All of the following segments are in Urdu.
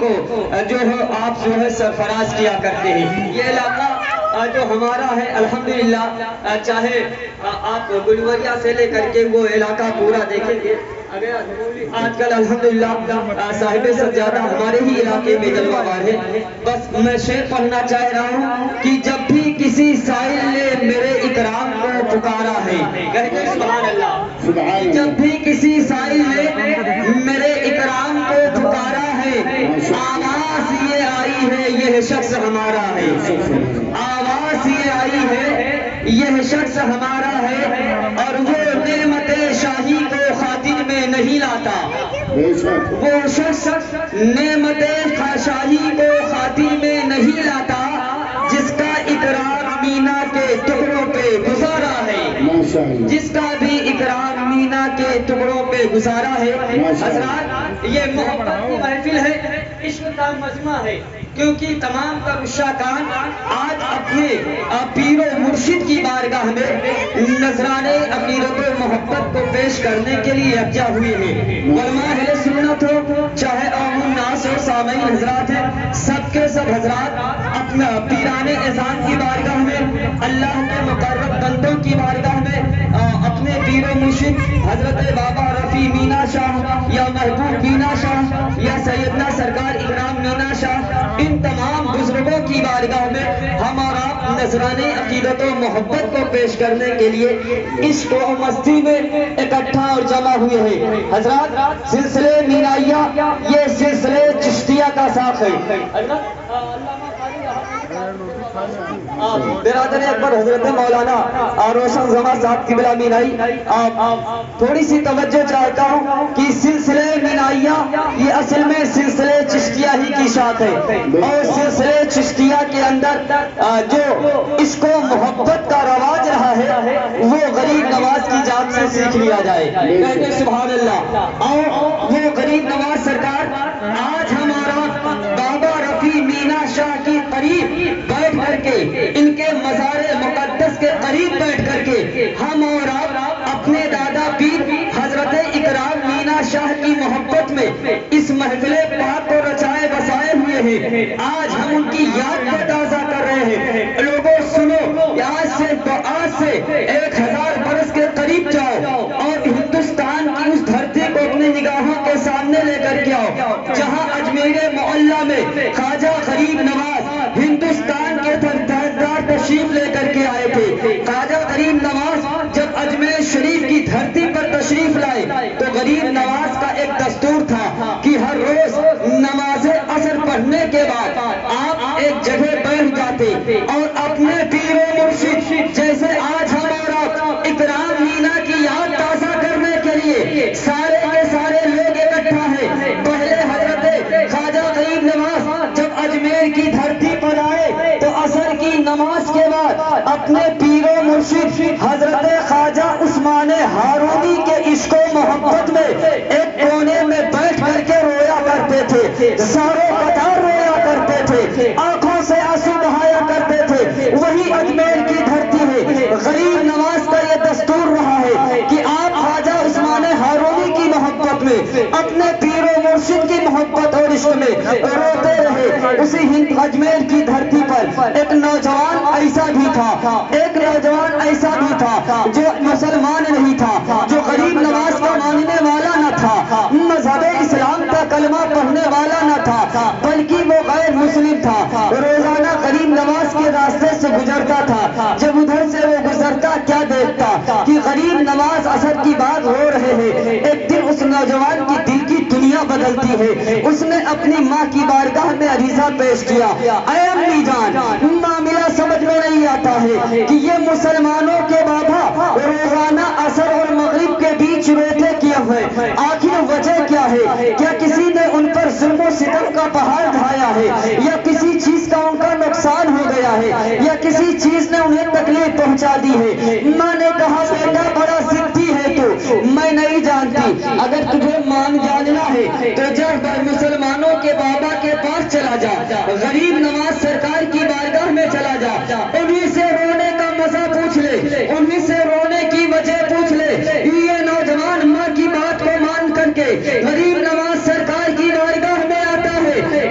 کو جو ہے آپ جو ہے سرفراز کیا کرتے ہیں. یہ علاقہ جو ہمارا ہے الحمدللہ، چاہے آپ گلوریا سے لے کر کے وہ علاقہ پورا دیکھیں گے، آج کل الحمدللہ صاحب سجادہ ہمارے ہی علاقے میں جلوہ بار ہے. بس میں شعر پڑھنا چاہ رہا ہوں کہ جب بھی کسی سائل نے میرے اکرام کو پکارا ہے، کہتے سبحان اللہ، جب بھی کسی سائل نے میرے اکرام کو پکارا ہے، آواز یہ آئی ہے یہ شخص ہمارا ہے، آواز یہ آئی ہے یہ شخص ہمارا ہے، اور وہ نعمت شاہی کو خاطر میں نہیں لاتا، وہ شخص نعمت شاہی کو خاطر میں نہیں لاتا جس کا اقرار مینا کے ٹکڑوں پہ گزارا ہے، جس کا بھی اقرار مینا کے ٹکڑوں پہ گزارا ہے. حضرات یہ محبت کی محفل ہے، عشق کا مجمع ہے، کیونکہ تمام تر عشاقان آج اپنے پیر و مرشد کی بارگاہ میں نذرانے عقیدت و محبت کو پیش کرنے کے لیے یکجا ہوئے ہیں. علماء اہل سنت ہو چاہے عوام الناس ہو، سامعین حضرات ہیں، سب کے سب حضرات اپنا پیران اذان کی بارگاہ میں، اللہ کے مقرب بندوں کی بارگاہ میں اپنے پیر و مرشد حضرت بابا رفیع مینا شاہ یا محبوب مینا شاہ یا سیدنا سرکار اکرام مینا شاہ، ان تمام بزرگوں کی بارگاہ میں ہم اور آپ نذرانے عقیدت و محبت کو پیش کرنے کے لیے عشق و مستی میں اکٹھا اور جمع ہوئے ہیں. حضرات سلسلے مینائیہ یہ سلسلے چشتیہ کا ساخ ہے. برادر اکبر حضرت مولانا روشن زمان صاحب قبلہ مینائی، تھوڑی سی توجہ چاہتا ہوں کہ سلسلے مینائیہ یہ اصل میں سلسلے چشتیہ ہی کی شاخ ہے، اور سلسلے چشتیہ کے اندر جو عشق و محبت کا رواج رہا ہے وہ غریب نواز کی جان سے سیکھ لیا جائے. کہتے سبحان اللہ. اور وہ غریب نواز سرکار آج ہمارا بابا رفیع مینا شاہ کی قریب بیٹھ کر کے، ان کے مزار مقدس کے قریب بیٹھ کر کے ہم اور آپ اپنے دادا پیر حضرت اکرام مینا شاہ کی محبت میں اس محفل پاک کو رچائے بسائے ہوئے ہیں. آج ہم ان کی یاد کو تازہ کر رہے ہیں. لوگوں سنو، آج سے 1000 برس کے قریب جاؤ اور ہندوستان کی اس دھرتی کو اپنی نگاہوں کے سامنے لے کر کے آؤ جہاں اجمیر معلیٰ میں خواجہ غریب نواز ہندوستان کے تاجدار تشریف لے کر کے آئے تھے. خواجہ غریب نواز جب اجمیر شریف کی دھرتی پر تشریف لائے تو غریب نواز کا ایک دستور تھا کہ ہر روز نماز عصر پڑھنے کے بعد آپ ایک جگہ بیٹھ جاتے اور اپنے پیر و مرشد جیسے آج ہمارا اکرام مینا کی یاد تازہ کرنے کے لیے سارے کے سارے لوگ اکٹھا ہیں. پہلے حضرت خواجہ غریب نواز جب اجمیر کی دھرتی پر آئے تو عصر کی نماز کے بعد اپنے پیر و مرشد حضرت خواجہ عثمان ہارونی کے عشق و محبت میں ایک کونے میں بیٹھ کر کے رویا کرتے تھے، ساروں قطار رویا کرتے تھے، آنکھوں سے آنسو بہایا کرتے تھے. وہی اجمیر کی دھرتی ہے. غریب نواز کا یہ دستور رہا ہے کہ آپ خواجہ عثمان ہارونی کی محبت میں، اپنے پیر و مرشد کی محبت اور عشق میں روتے رہے. اسی ہند اجمیر کی دھرتی پر ایک نوجوان ایسا بھی تھا، ایک نوجوان ایسا بھی تھا جو مسلمان نہیں تھا، جو غریب نواز کا ماننے والا نہ تھا، مذہب اسلام کا کلمہ پڑھنے والا نہ تھا، بلکہ وہ غیر مسلم تھا. روزانہ غریب نواز کے راستے سے گزرتا تھا. جب ادھر سے وہ گزرتا کیا دیکھتا کہ غریب نواز عصر کی بات ہو رہے ہیں. ایک دن اس نوجوان کی دل کی دنیا بدلتی ہے. اس نے اپنی ماں کی بارگاہ میں عریضہ پیش کیا، اے امی جان، معاملہ سمجھ میں نہیں آتا ہے کہ یہ مسلمانوں کے بابا روزانہ عصر اور مغرب کے بیچ روتے کیا ہے، آخر وجہ کیا ہے؟ کیا کسی نے ان پر ظلم و ستم کا پہاڑ ڈھایا ہے، یا کسی چیز کا ان کا نقصان ہو گیا ہے، یا کسی چیز نے انہیں تکلیف پہنچا دی ہے؟ ماں نے کہا بیٹا بڑا ضدی ہے تو، میں نہیں جانتی. اگر تجھے مان جاننا ہے تو جا مسلمانوں کے بابا کے پاس چلا جا، غریب نواز سرکار کی بارگاہ میں چلا جا، انہی سے رونے کا مزہ پوچھ لے، انہی سے رونے کی وجہ پوچھ لے. یہ نوجوان ماں کی بات کو مان کر کے غریب نواز سرکار کی بارگاہ میں آتا ہے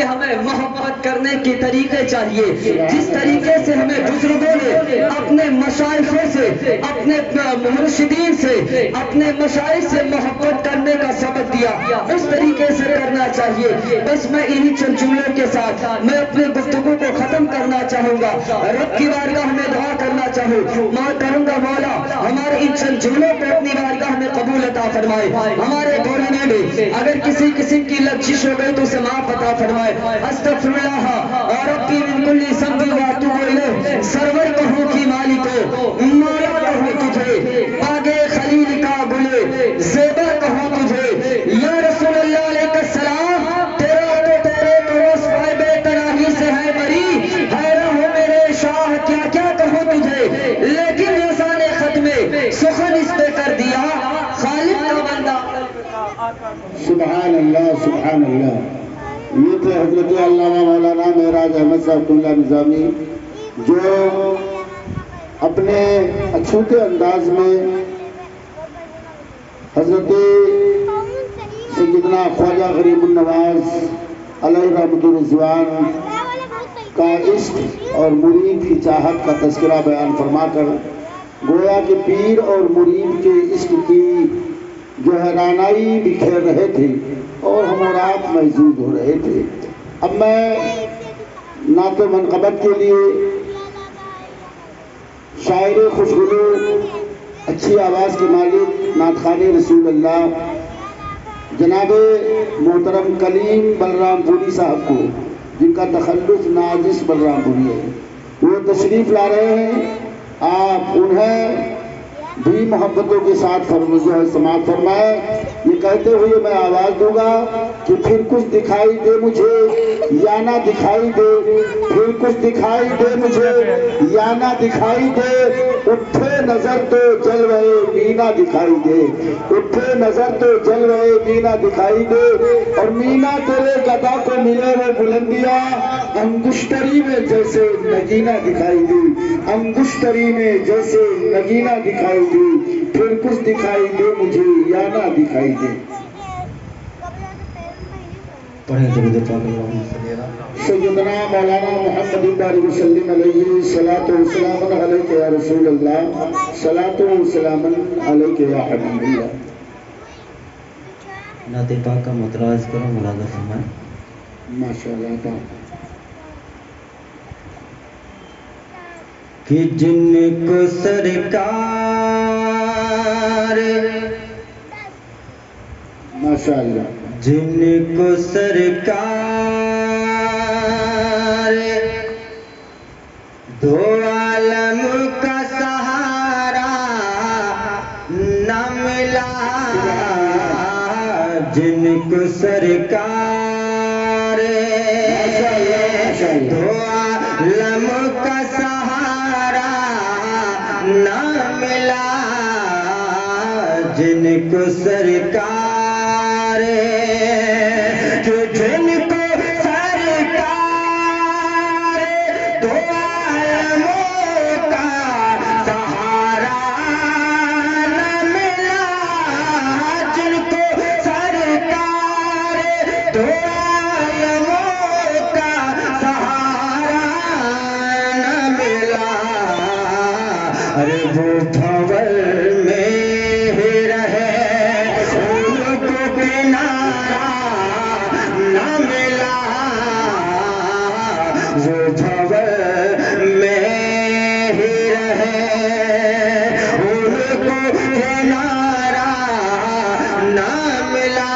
کہ ہمیں محبت کرنے کے طریقے چاہیے، جس طریقے سے ہمیں بزرگوں نے اپنے مشائخوں سے، اپنے مرشدین سے، اپنے مشائخ سے محبت کرنے کا سبق دیا، اس طریقے سے کرنا چاہیے۔ بس میں انہی چند جملوں کے ساتھ میں اپنے گفتگو کو ختم کرنا چاہوں گا۔ رب کی بارگاہ میں دعا کرنا چاہوں، ماں کروں گا مولا ہمارے ان چند جملوں کو اپنی بارگاہ میں قبول عطا فرمائے، ہمارے بولنے میں اگر کسی قسم کی لغزش ہو گئی تو اسے معاف عطا فرمائے۔ استغفر اللہ اور ربی من کل ذنب واتوب الیہ۔ سرور کہوں کی مالکو، مولا کہوں تجھے، آگے خلیل کا گلے زیبا کہوں تجھے، یا رسول اللہ علیہ السلام، تیرا تو تیرے دروس بے تناہی سے ہے بری، حیران ہو میرے شاہ کیا کیا کہوں تجھے، لیکن لسان خط میں سخن اس پہ کر دیا خالق کا بندہ۔ سبحان اللہ سبحان اللہ۔ یہ تھے حضرت علامہ مولانا معراج احمد صاحب اللہ نظامی، جو اپنے اچھوتے انداز میں حضرت سیدنا خواجہ غریب النواز علیہ رحمۃ الرضوان کا عشق اور مرید کی چاہت کا تذکرہ بیان فرما کر گویا کہ پیر اور مرید کے عشق کی جو ہے رانائی بکھیر رہے تھے اور ہم اور آپ محظوظ ہو رہے تھے۔ اب میں نعت منقبت کے لیے شاعر خوشگلو، اچھی آواز کے مالک، نعت خوان رسول اللہ جناب محترم کلیم بلرام پوری صاحب کو، جن کا تخلص ناجس بلرام پوری ہے، وہ تشریف لا رہے ہیں۔ آپ انہیں بھی محبتوں کے ساتھ جو ہے سماعت فرمائے۔ یہ کہتے ہوئے میں آواز دوں گا کہ پھر کچھ دکھائی دے مجھے یا نہ دکھائی دے، پھر کچھ دکھائی دے مجھے یا نہ دکھائی دے، اٹھے نظر تو جل رہے مینا دکھائی دے، اٹھے نظر تو جل رہے مینا دکھائی دے، اور مینا تیرے گدا کو ملے وہ بلندیاں، انگشتری میں جیسے نگینہ دکھائی دی، انگشتری میں جیسے نگینہ دکھائی دی، پھر کچھ دکھائی دے مجھے یا نہ دکھائی دے۔ سیدنا مولانا محمد بارک وسلم علیہ الصلاۃ والسلام علیک یا رسول اللہ، صلاۃ والسلام علیک یا حبیب اللہ۔ نعت پاک کا متراز کرو ملازہ فرمائیں۔ ماشاءاللہ۔ کہ جن کو سرکار ماشاءاللہ، جن کو سرکار دو عالم کا سہارا نہ ملا، جن کو سرکار دو عالم کا سہارا نہ ملا، جن کو سرکار جن کو سرکار دو عالموں کا سہارا نہ ملا، جن کو سرکار دو عالموں کا سہارا نہ ملا، ارے وہ بھور میں ہی رہے ان کو کنارہ نہ ملا، وہ بھور میں ہی رہے ان کو کنارہ نہ ملا،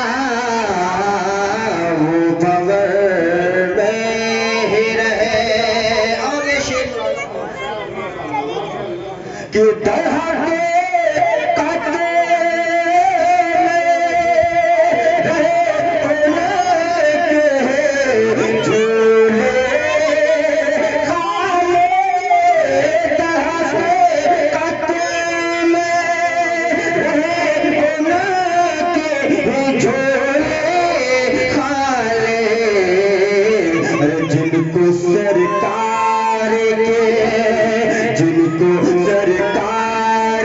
وہ بھور میں ہی رہے۔ اور یہ شعر کہ طرح کے قطرے میں رہے ان کے جھولے کھالے، طرح کے قطرے میں رہے ان کے جھولے کھالے، جن کو سرکار کے، جن کو سرکار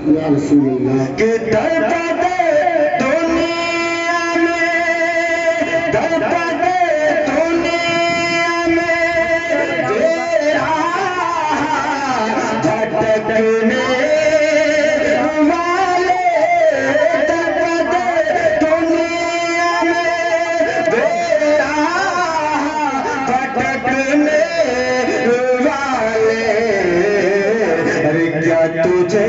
یا رسول اللہ کہ درد دنیا میں درد دنیا میں تیرا بھٹکنے والے درد دنیا میں تیرا بھٹکنے والے ارے کیا تجھے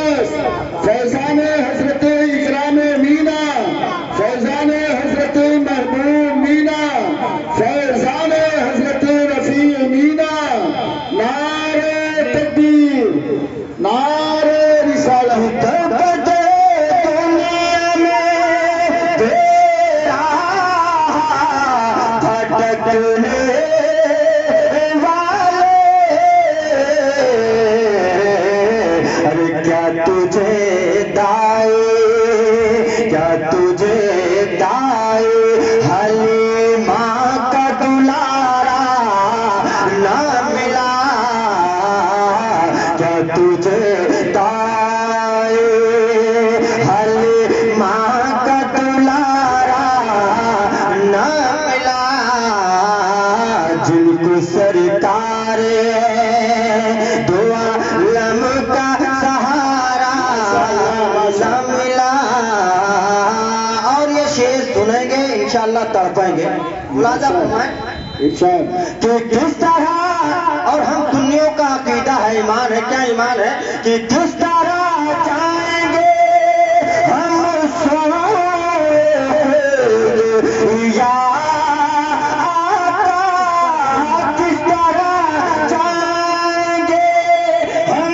فیضان حضرت اکرام مینا فیضان حضرت محبوب مینا فیضان حضرت رفیع مینا نعرہ تکبیر نعرہ رسالت درد دنیا میں تیرا بھٹکنے کیا تجھے دائے حلیمہ کا دلارا نہ ملا کیا تجھے دائے حلیمہ کا دلارا نہ ملا جن کو سرکار دو عالم کا ملا اور یہ شعر سنیں گے انشاءاللہ تڑپیں گے ملاحظہ فرمائیں کہ کس طرح اور ہم دنیا کا عقیدہ ہے ایمان ہے کیا ایمان ہے کہ کس طرح چاہیں گے ہم یا کس طرح چاہیں گے ہم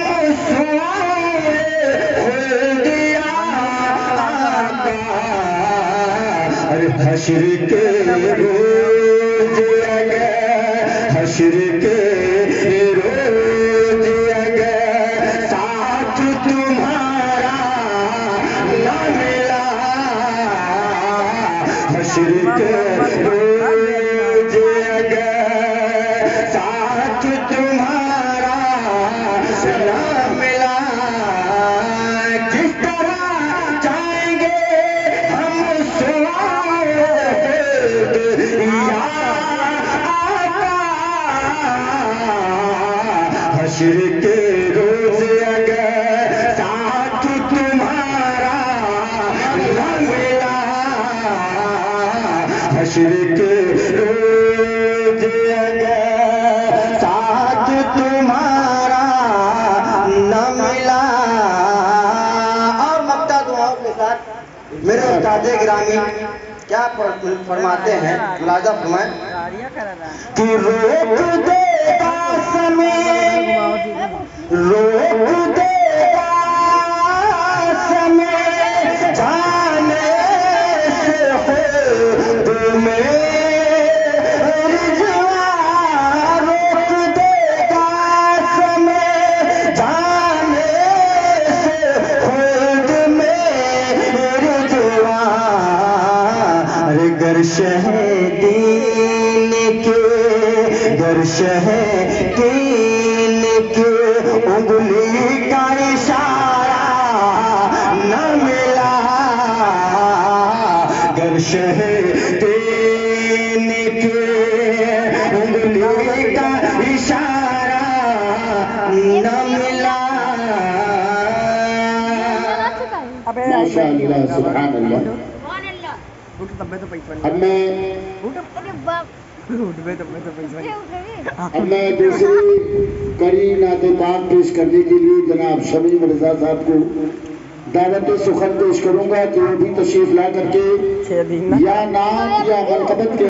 حشر کے روز حشر کے روز ساتھ تمہارا نہ ملا حشر کے روز ساتھ تمہارا نہ ملا کس طرح چاہیں گے ہم حشر کے روز اگر ساتھ تمہارا نہ ملا حشر کے روز اگر ساتھ تمہارا نہ ملا اور مقطع دعاؤں کے ساتھ میرے استاد گرامی کیا فرماتے ہیں ملاحظہ فرمائیں کہ روک دے گا سمے روک دے گا سمے جانے سے خود میں رجوع روک دے گا سمے جانے سے خود میں رجوع گر شہدین کے گر شہدین کے انگلی کا اشارہ نہ ملا گر شہدین کے انگلی کا اشارہ نہ ملا ماشاءاللہ سبحان اللہ اب میں دوسری کڑی نعت پاک پیش کرنے کے لیے جناب شمیم رضا صاحب کو دعوت سخن پیش کروں گا کہ وہ بھی تشریف لا کر کے یا نام یا مرتبت کے